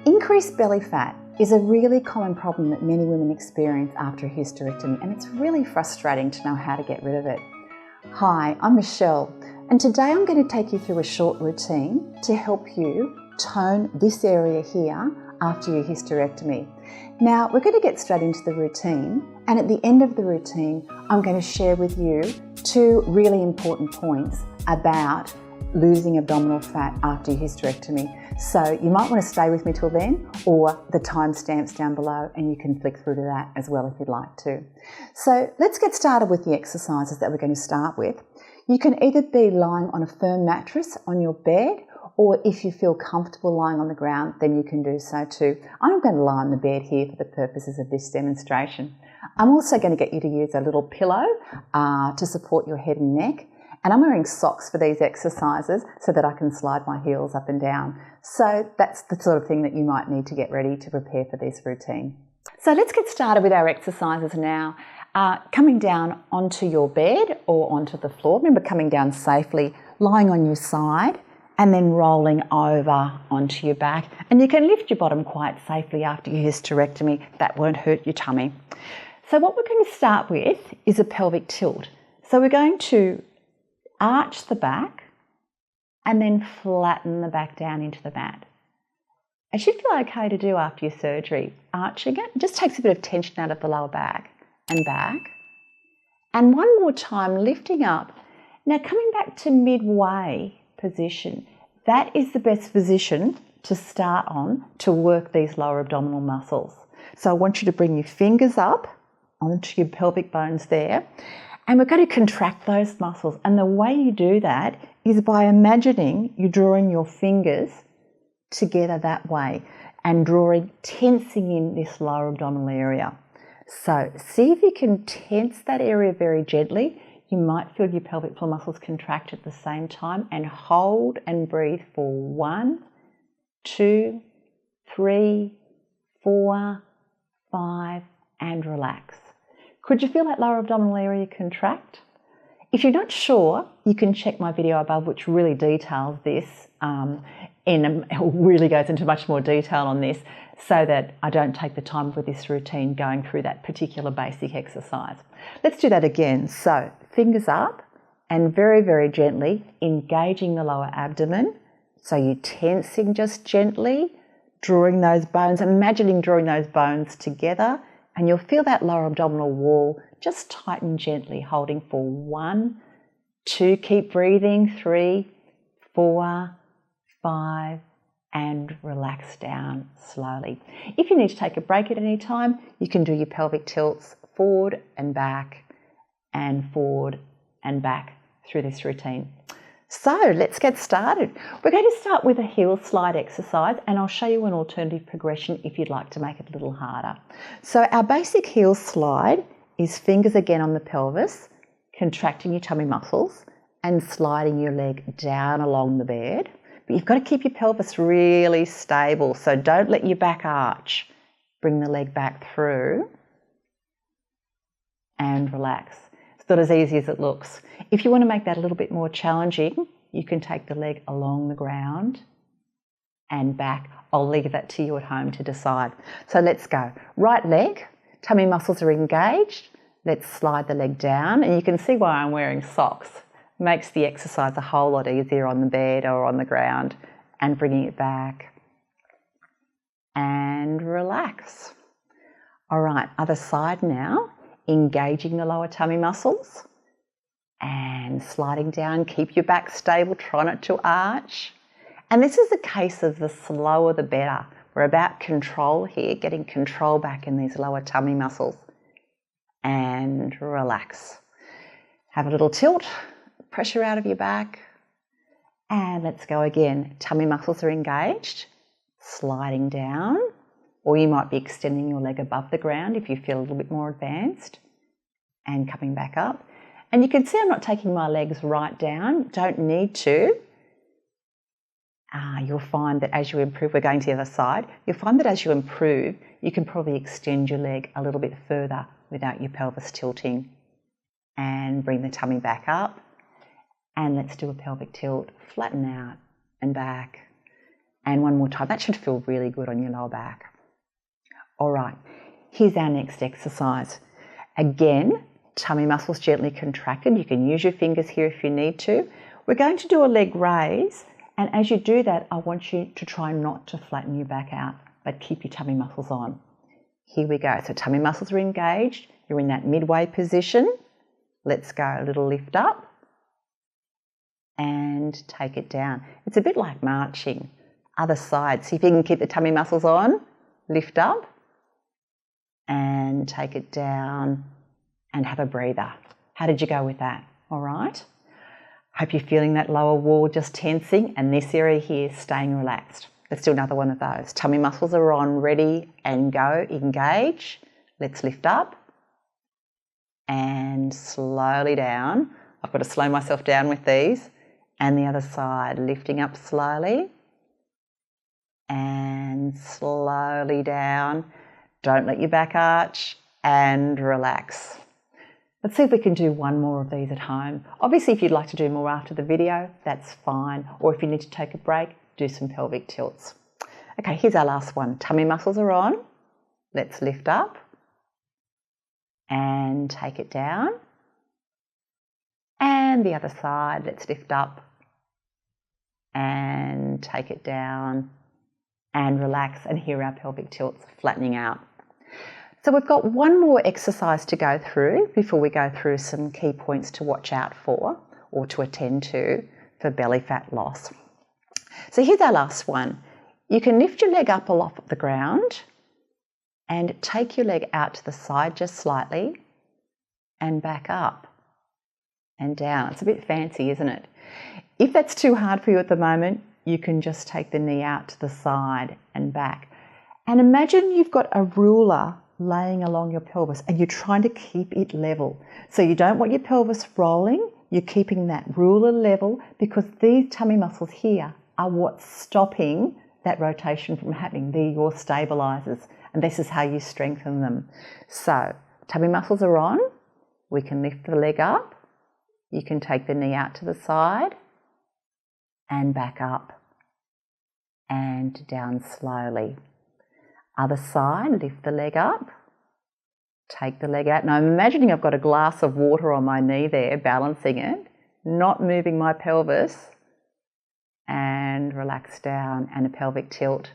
Increased belly fat is a really common problem that many women experience after a hysterectomy, and it's really frustrating to know how to get rid of it. Hi, I'm Michelle, and today I'm going to take you through a short routine to help you tone this area here after your hysterectomy. Now, we're going to get straight into the routine, and at the end of the routine, I'm going to share with you two really important points about losing abdominal fat after your hysterectomy. So you might want to stay with me till then, or the timestamps down below, and you can flick through to that as well if you'd like to. So let's get started with the exercises that we're going to start with. You can either be lying on a firm mattress on your bed, or if you feel comfortable lying on the ground, then you can do so too. I'm going to lie on the bed here for the purposes of this demonstration. I'm also going to get you to use a little pillow to support your head and neck. And I'm wearing socks for these exercises so that I can slide my heels up and down. So that's the sort of thing that you might need to get ready to prepare for this routine. So let's get started with our exercises now. Coming down onto your bed or onto the floor. Remember, coming down safely, lying on your side, and then rolling over onto your back. And you can lift your bottom quite safely after your hysterectomy. That won't hurt your tummy. So what we're going to start with is a pelvic tilt. So we're going to arch the back and then flatten the back down into the mat. It should feel okay to do after your surgery. Arching it just takes a bit of tension out of the lower back and back. And one more time, lifting up. Now coming back to midway position. That is the best position to start on to work these lower abdominal muscles. So I want you to bring your fingers up onto your pelvic bones there. And we're going to contract those muscles. And the way you do that is by imagining you drawing your fingers together that way and tensing in this lower abdominal area. So see if you can tense that area very gently. You might feel your pelvic floor muscles contract at the same time, and hold and breathe for 1, 2, 3, 4, 5, and relax. Could you feel that lower abdominal area contract? If you're not sure, you can check my video above, which really details this, really goes into much more detail on this, so that I don't take the time with this routine going through that particular basic exercise. Let's do that again. So fingers up and very, very gently engaging the lower abdomen. So you're tensing just gently, drawing those bones, imagining drawing those bones together. And you'll feel that lower abdominal wall just tighten gently, holding for 1, 2, keep breathing, 3, 4, 5, and relax down slowly. If you need to take a break at any time, you can do your pelvic tilts forward and back through this routine. So let's get started. We're going to start with a heel slide exercise, and I'll show you an alternative progression if you'd like to make it a little harder. So our basic heel slide is fingers again on the pelvis, contracting your tummy muscles and sliding your leg down along the bed. But you've got to keep your pelvis really stable, so don't let your back arch. Bring the leg back through and relax. It's not as easy as it looks. If you want to make that a little bit more challenging, you can take the leg along the ground and back. I'll leave that to you at home to decide. So let's go. Right leg, tummy muscles are engaged. Let's slide the leg down, and you can see why I'm wearing socks. Makes the exercise a whole lot easier on the bed or on the ground, and bringing it back and relax. All right, other side now. Engaging the lower tummy muscles and sliding down. Keep your back stable, try not to arch. And this is a case of the slower the better. We're about control here, getting control back in these lower tummy muscles. And relax. Have a little tilt, pressure out of your back. And let's go again. Tummy muscles are engaged, sliding down. Or you might be extending your leg above the ground if you feel a little bit more advanced, and coming back up. And you can see I'm not taking my legs right down, don't need to. You'll find that as you improve, we're going to the other side, you'll find that as you improve, you can probably extend your leg a little bit further without your pelvis tilting. And bring the tummy back up. And let's do a pelvic tilt, flatten out and back. And one more time. That should feel really good on your lower back. All right, here's our next exercise. Again, tummy muscles gently contracted. You can use your fingers here if you need to. We're going to do a leg raise, and as you do that, I want you to try not to flatten your back out, but keep your tummy muscles on. Here we go. So tummy muscles are engaged. You're in that midway position. Let's go. A little lift up and take it down. It's a bit like marching. Other side. See if you can keep the tummy muscles on. Lift up and take it down and have a breather. How did you go with that? All right. Hope you're feeling that lower wall just tensing and this area here staying relaxed. Let's do another one of those. Tummy muscles are on, ready and go. Engage. Let's lift up and slowly down. I've got to slow myself down with these. And the other side, lifting up slowly and slowly down. Don't let your back arch and relax. Let's see if we can do one more of these at home. Obviously, if you'd like to do more after the video, that's fine. Or if you need to take a break, do some pelvic tilts. Okay, here's our last one. Tummy muscles are on. Let's lift up and take it down. And the other side, let's lift up and take it down and relax. And here are our pelvic tilts flattening out. So we've got one more exercise to go through before we go through some key points to watch out for or to attend to for belly fat loss. So here's our last one. You can lift your leg up off the ground and take your leg out to the side just slightly and back up and down. It's a bit fancy, isn't it? If that's too hard for you at the moment, you can just take the knee out to the side and back. And imagine you've got a ruler laying along your pelvis and you're trying to keep it level. So you don't want your pelvis rolling, you're keeping that ruler level because these tummy muscles here are what's stopping that rotation from happening. They're your stabilizers and this is how you strengthen them. So tummy muscles are on, we can lift the leg up, you can take the knee out to the side and back up and down slowly. Other side, lift the leg up, take the leg out. Now I'm imagining I've got a glass of water on my knee there, balancing it, not moving my pelvis, and relax down and a pelvic tilt.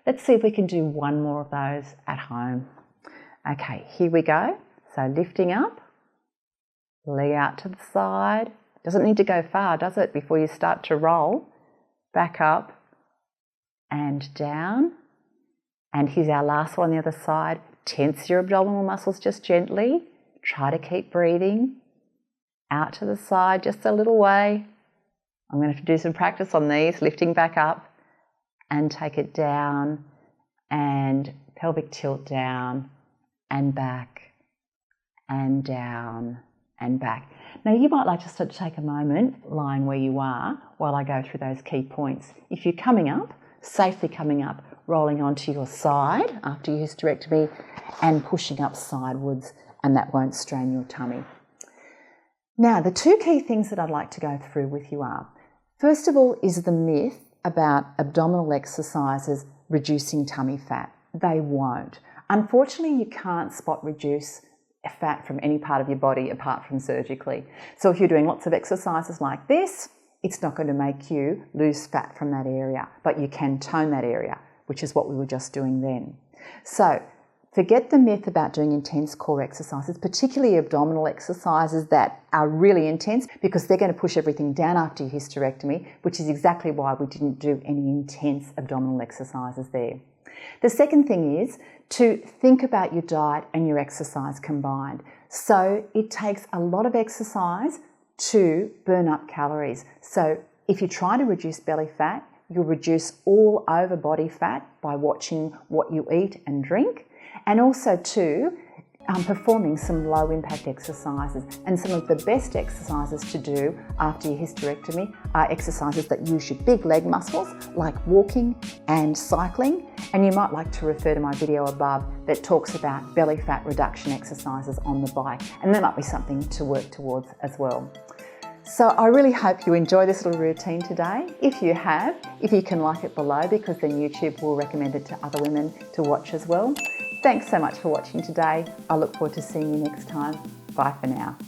Let's see if we can do one more of those at home. Okay, here we go. So lifting up, leg out to the side. Doesn't need to go far, does it, before you start to roll. Back up and down. And here's our last one on the other side. Tense your abdominal muscles just gently. Try to keep breathing. Out to the side just a little way. I'm going to have to do some practice on these. Lifting back up and take it down and pelvic tilt down and back and down and back. Now you might like just to take a moment lying where you are while I go through those key points. If you're coming up, safely coming up, rolling onto your side after your hysterectomy and pushing up sidewards, and that won't strain your tummy. Now, the two key things that I'd like to go through with you are, first of all, is the myth about abdominal exercises reducing tummy fat. They won't. Unfortunately, you can't spot reduce fat from any part of your body apart from surgically. So if you're doing lots of exercises like this, it's not going to make you lose fat from that area, but you can tone that area, which is what we were just doing then. So forget the myth about doing intense core exercises, particularly abdominal exercises that are really intense because they're going to push everything down after your hysterectomy, which is exactly why we didn't do any intense abdominal exercises there. The second thing is to think about your diet and your exercise combined. So it takes a lot of exercise to burn up calories. So if you try to reduce belly fat, you'll reduce all over body fat by watching what you eat and drink, and also too performing some low impact exercises. And some of the best exercises to do after your hysterectomy are exercises that use your big leg muscles like walking and cycling. And you might like to refer to my video above that talks about belly fat reduction exercises on the bike, and that might be something to work towards as well. So I really hope you enjoy this little routine today. If you have, if you can like it below, because then YouTube will recommend it to other women to watch as well. Thanks so much for watching today. I look forward to seeing you next time. Bye for now.